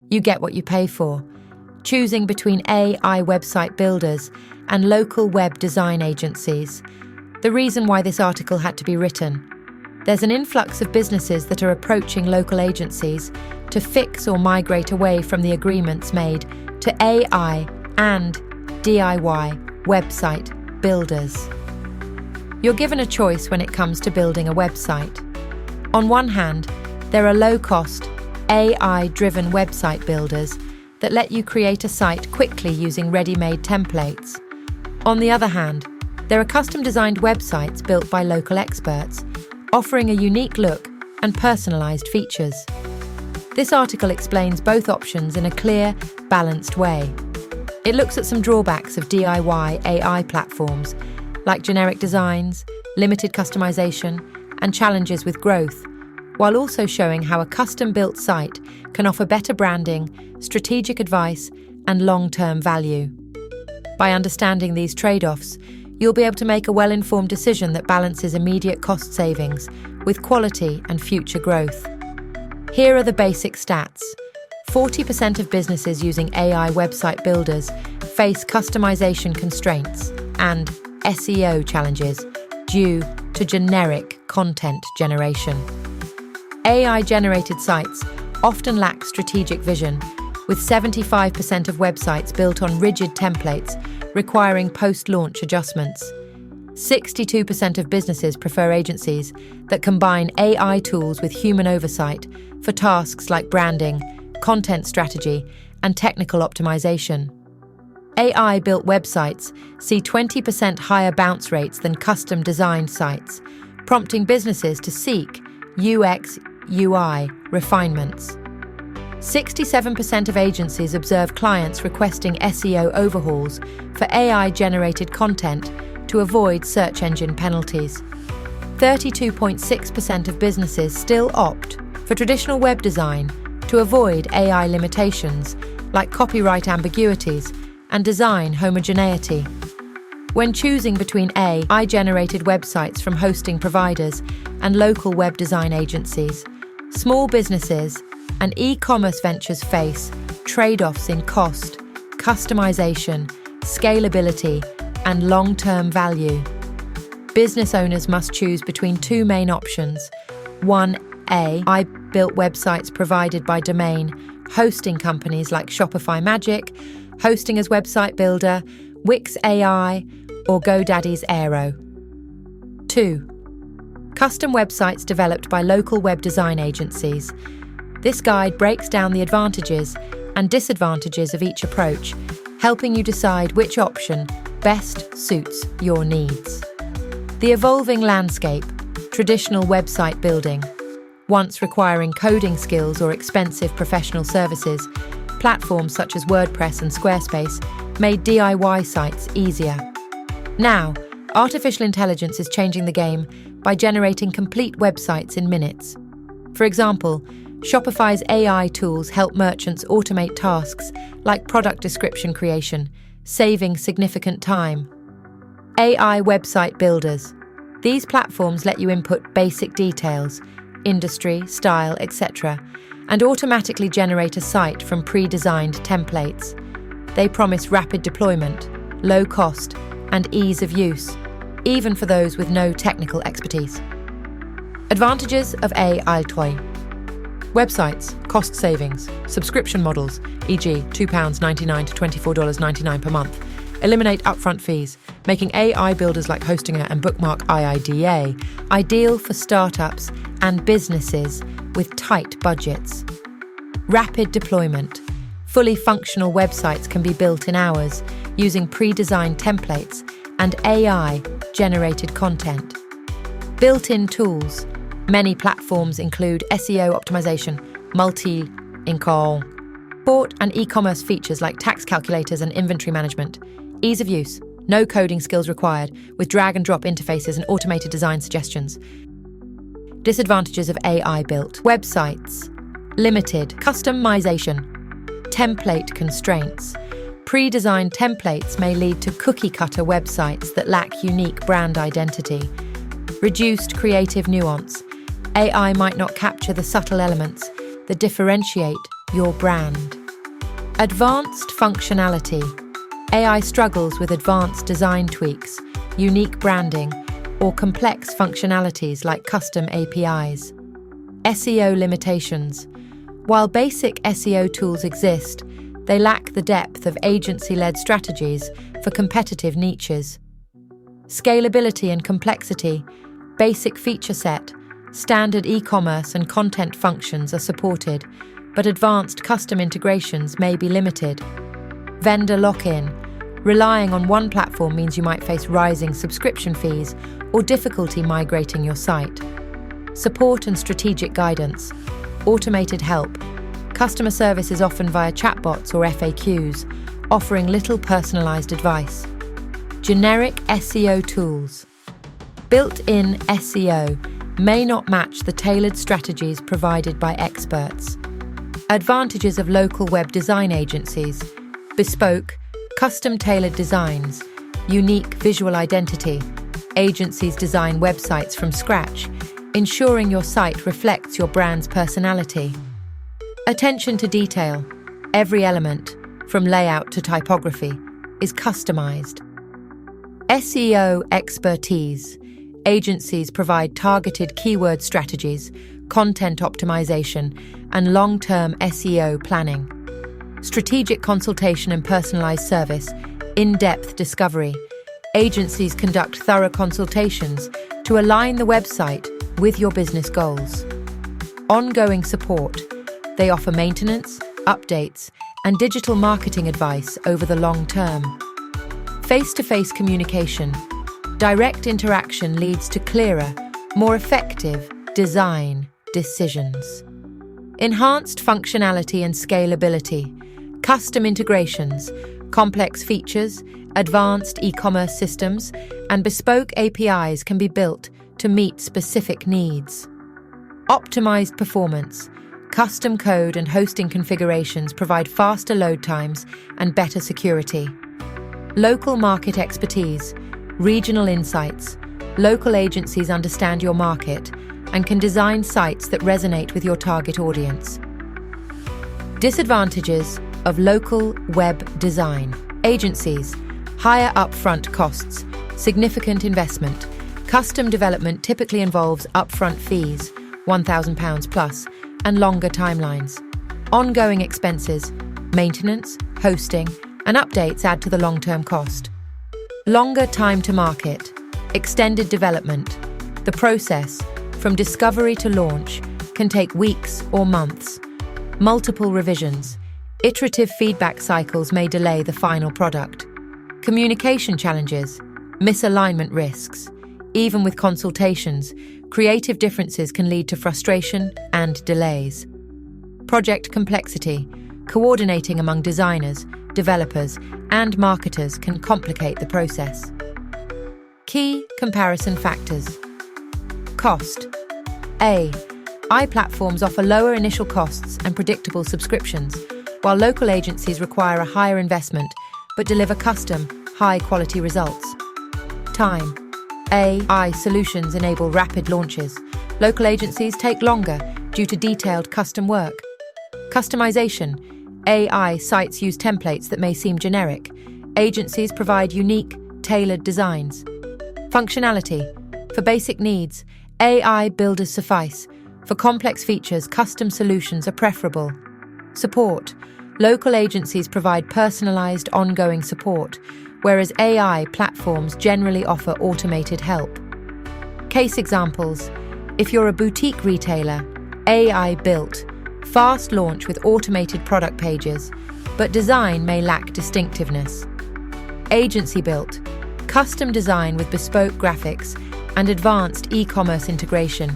You get what you pay for, choosing between AI website builders and local web design agencies. The reason why this article had to be written: there's an influx of businesses that are approaching local agencies to fix or migrate away from the agreements made to AI and DIY website builders. You're given a choice when it comes to building a website. On one hand, there are low-cost, AI-driven website builders that let you create a site quickly using ready-made templates. On the other hand, there are custom-designed websites built by local experts, offering a unique look and personalized features. This article explains both options in a clear, balanced way. It looks at some drawbacks of DIY AI platforms, like generic designs, limited customization, and challenges with growth, while also showing how a custom-built site can offer better branding, strategic advice, and long-term value. By understanding these trade-offs, you'll be able to make a well-informed decision that balances immediate cost savings with quality and future growth. Here are the basic stats. 40% of businesses using AI website builders face customization constraints and SEO challenges due to generic content generation. AI-generated sites often lack strategic vision, with 75% of websites built on rigid templates requiring post-launch adjustments. 62% of businesses prefer agencies that combine AI tools with human oversight for tasks like branding, content strategy, and technical optimization. AI-built websites see 20% higher bounce rates than custom-designed sites, prompting businesses to seek UX/UI refinements. 67% of agencies observe clients requesting SEO overhauls for AI-generated content to avoid search engine penalties. 32.6% of businesses still opt for traditional web design to avoid AI limitations like copyright ambiguities and design homogeneity. When choosing between AI-generated websites from hosting providers and local web design agencies, small businesses and e-commerce ventures face trade-offs in cost, customization, scalability, and long-term value. Business owners must choose between two main options. One, AI-built websites provided by domain hosting companies like Shopify Magic, hosting as website builder, Wix AI, or GoDaddy's Aero. 2. Custom websites developed by local web design agencies. This guide breaks down the advantages and disadvantages of each approach, helping you decide which option best suits your needs. The evolving landscape, traditional website building. Once requiring coding skills or expensive professional services, platforms such as WordPress and Squarespace made DIY sites easier. Now, artificial intelligence is changing the game by generating complete websites in minutes. For example, Shopify's AI tools help merchants automate tasks like product description creation, saving significant time. AI website builders. These platforms let you input basic details, industry, style, etc., and automatically generate a site from pre-designed templates. They promise rapid deployment, low cost, and ease of use, even for those with no technical expertise. Advantages of AI toy. Websites, cost savings, subscription models, e.g. £2.99 to $24.99 per month, eliminate upfront fees, making AI builders like Hostinger and Bookmark IIDA ideal for startups and businesses with tight budgets. Rapid deployment. Fully functional websites can be built in hours using pre-designed templates and AI-generated content. Built-in tools. Many platforms include SEO optimization, multi-linkal, support and e-commerce features like tax calculators and inventory management. Ease of use. No coding skills required, with drag-and-drop interfaces and automated design suggestions. Disadvantages of AI-built websites. Limited customization. Template constraints. Pre-designed templates may lead to cookie-cutter websites that lack unique brand identity. Reduced creative nuance. AI might not capture the subtle elements that differentiate your brand. Advanced functionality. AI struggles with advanced design tweaks, unique branding, or complex functionalities like custom APIs. SEO limitations. While basic SEO tools exist, they lack the depth of agency-led strategies for competitive niches. Scalability and complexity. Basic feature set, standard e-commerce and content functions are supported, but advanced custom integrations may be limited. Vendor lock-in. Relying on one platform means you might face rising subscription fees or difficulty migrating your site. Support and strategic guidance. Automated help. Customer service is often via chatbots or FAQs, offering little personalized advice. Generic SEO tools. Built-in SEO may not match the tailored strategies provided by experts. Advantages of local web design agencies. Bespoke, custom-tailored designs, unique visual identity. Agencies design websites from scratch, ensuring your site reflects your brand's personality. Attention to detail. Every element, from layout to typography, is customized. SEO expertise. Agencies provide targeted keyword strategies, content optimization, and long-term SEO planning. Strategic consultation and personalized service. In-depth discovery. Agencies conduct thorough consultations to align the website with your business goals. Ongoing support. They offer maintenance, updates, and digital marketing advice over the long term. Face-to-face communication. Direct interaction leads to clearer, more effective design decisions. Enhanced functionality and scalability. Custom integrations, complex features, advanced e-commerce systems, and bespoke APIs can be built to meet specific needs. Optimized performance. Custom code and hosting configurations provide faster load times and better security. Local market expertise, regional insights. Local agencies understand your market and can design sites that resonate with your target audience. Disadvantages of local web design. Agencies. Higher upfront costs, significant investment. Custom development typically involves upfront fees, £1,000 plus, and longer timelines. Ongoing expenses, maintenance, hosting, and updates add to the long-term cost. Longer time to market, extended development. The process, from discovery to launch, can take weeks or months. Multiple revisions. Iterative feedback cycles may delay the final product. Communication challenges, misalignment risks. Even with consultations, creative differences can lead to frustration and delays. Project complexity. Coordinating among designers, developers, and marketers can complicate the process. Key comparison factors. Cost. AI platforms offer lower initial costs and predictable subscriptions, while local agencies require a higher investment but deliver custom, high-quality results. Time. AI solutions enable rapid launches. Local agencies take longer due to detailed custom work. Customization. AI sites use templates that may seem generic. Agencies provide unique, tailored designs. Functionality. For basic needs, AI builders suffice. For complex features, custom solutions are preferable. Support. Local agencies provide personalized, ongoing support, whereas AI platforms generally offer automated help. Case examples. If you're a boutique retailer, AI built, fast launch with automated product pages, but design may lack distinctiveness. Agency built, custom design with bespoke graphics and advanced e-commerce integration,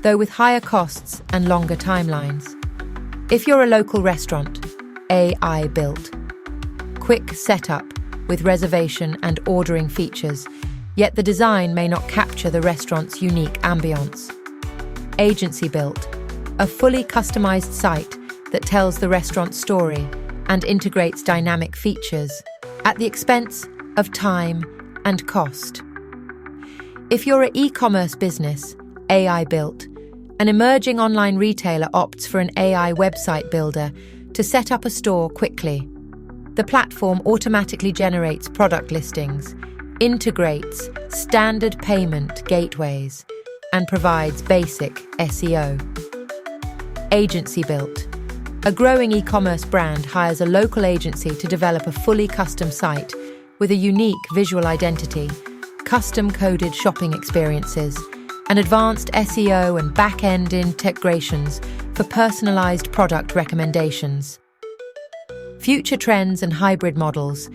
though with higher costs and longer timelines. If you're a local restaurant, AI built, quick setup with reservation and ordering features, yet the design may not capture the restaurant's unique ambience. Agency built, a fully customized site that tells the restaurant's story and integrates dynamic features at the expense of time and cost. If you're an e-commerce business, AI built, an emerging online retailer opts for an AI website builder to set up a store quickly. The platform automatically generates product listings, integrates standard payment gateways, and provides basic SEO. Agency Built. A growing e-commerce brand hires a local agency to develop a fully custom site with a unique visual identity, custom-coded shopping experiences, and advanced SEO and back-end integrations for personalized product recommendations. Future trends and hybrid models.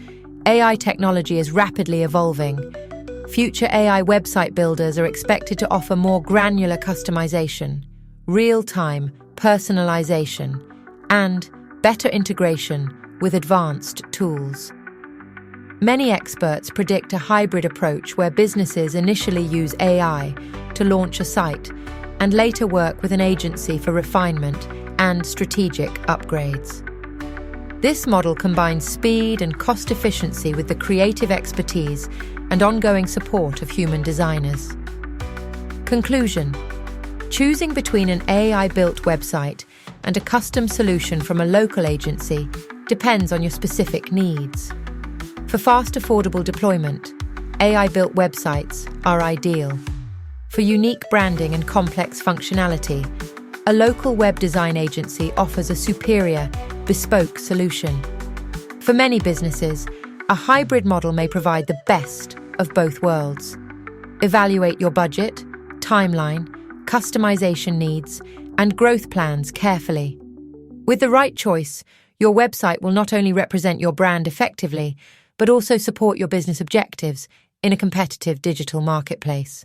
AI technology is rapidly evolving. Future AI website builders are expected to offer more granular customization, real-time personalization, and better integration with advanced tools. Many experts predict a hybrid approach where businesses initially use AI to launch a site and later work with an agency for refinement and strategic upgrades. This model combines speed and cost efficiency with the creative expertise and ongoing support of human designers. Conclusion: choosing between an AI-built website and a custom solution from a local agency depends on your specific needs. For fast, affordable deployment, AI-built websites are ideal. For unique branding and complex functionality, a local web design agency offers a superior, bespoke solution. For many businesses, a hybrid model may provide the best of both worlds. Evaluate your budget, timeline, customization needs, and growth plans carefully. With the right choice, your website will not only represent your brand effectively, but also support your business objectives in a competitive digital marketplace.